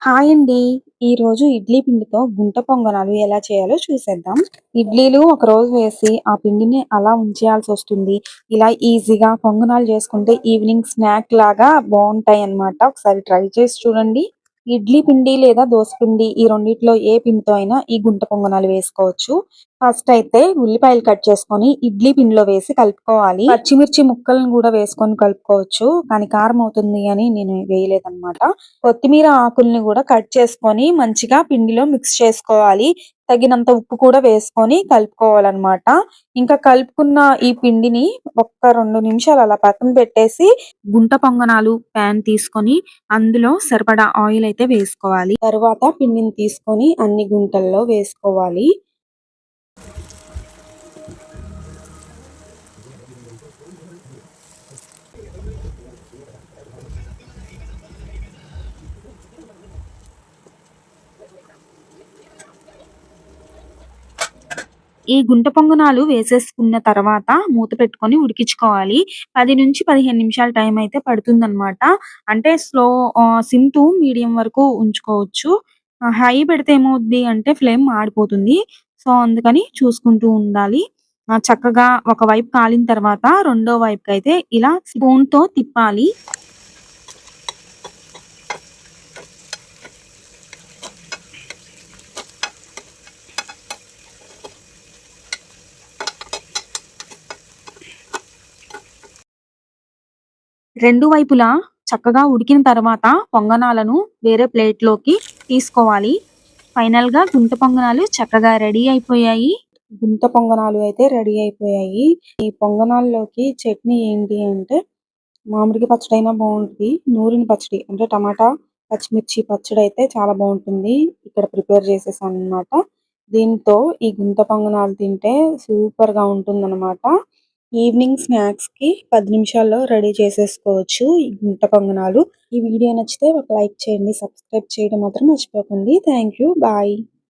Hi అండి. ఈరోజు ఇడ్లీ పిండితో గుంట పొంగనాలు ఎలా చేయాలో చూసేద్దాం. ఇడ్లీలు ఒకరోజు వేసి ఆ పిండిని అలా ఉంచేయాల్సొస్తుంది. ఇలా ఈజీగా పొంగనాలు చేసుకుంటే ఈవినింగ్ స్నాక్ లాగా బావుంటాయన్నమాట. ఒకసారి ట్రై చేసి చూడండి. ఇడ్లీ పిండి లేదా దోస పిండి ఈ రెండిట్లో ఏ పిండితో అయినా ఈ గుంట పొంగనాలు వేసుకోవచ్చు. ఫస్ట్ అయితే ఉల్లిపాయలు కట్ చేసుకొని ఇడ్లీ పిండిలో వేసి కలుపుకోవాలి. పచ్చిమిర్చి ముక్కలను కూడా వేసుకొని కలుపుకోవచ్చు. కానీ కారం అవుతుంది అని నేను వేయలేదన్నమాట. కొత్తిమీర ఆకుల్ని కూడా కట్ చేసుకొని మంచిగా పిండిలో మిక్స్ చేసుకోవాలి. తగినంత ఉప్పు కూడా వేసుకొని కలుపుకోవాలన్నమాట. ఇంకా కలుపుకున్న ఈ పిండిని ఒక్క 2 నిమిషాలు అలా పక్కన పెట్టేసి గుంట పొంగనాలు పాన్ తీసుకొని అందులో సరిపడా ఆయిల్ అయితే వేసుకోవాలి. తరువాత పిండిని తీసుకొని అన్ని గుంటల్లో వేసుకోవాలి. ఈ గుంట పొంగనాలు వేసేసుకున్న తర్వాత మూత పెట్టుకొని ఉడికించుకోవాలి. 10-15 నిమిషాల టైం అయితే పడుతుందన్నమాట. అంటే సిమ్ టు మీడియం వరకు ఉంచుకోవచ్చు. హై పెడితే ఏమవుద్ది అంటే ఫ్లేమ్ మాడిపోతుంది. సో, అందుకని చూసుకుంటూ ఉండాలి. చక్కగా ఒక వైపు కాలిన తర్వాత రెండో వైపుకైతే ఇలా స్పూన్‌తో తిప్పాలి. రెండు వైపులా చక్కగా ఉడికిన తర్వాత పొంగనాలను వేరే ప్లేట్‌లోకి తీసుకోవాలి. ఫైనల్‌గా గుంట పొంగనాలు చక్కగా రెడీ అయిపోయాయి. గుంట పొంగనాలు అయితే రెడీ అయిపోయాయి. ఈ పొంగనాల్లోకి చట్నీ ఏంటి అంటే మామిడికాయ పచ్చడైనా బావుంటది. నూరిన పచ్చడి అంటే టమాటా, పచ్చిమిర్చి పచ్చడైతే చాలా బావుంటుంది. ఇక్కడ ప్రిపేర్ చేసేసాననమాట. దీంతో ఈ గుంట పొంగనాలు తింటే సూపర్‌గా ఉంటుందనమాట. ఈవినింగ్ స్నాక్స్‌కి 10 నిమిషాల్లో రెడీ చేసేసుకోవచ్చు ఈ గుంట పొంగనాలు. ఈ వీడియో నచ్చితే ఒక లైక్ చేయండి. సబ్స్క్రైబ్ చేయడం మాత్రం మర్చిపోకండి. Thank you. బాయ్.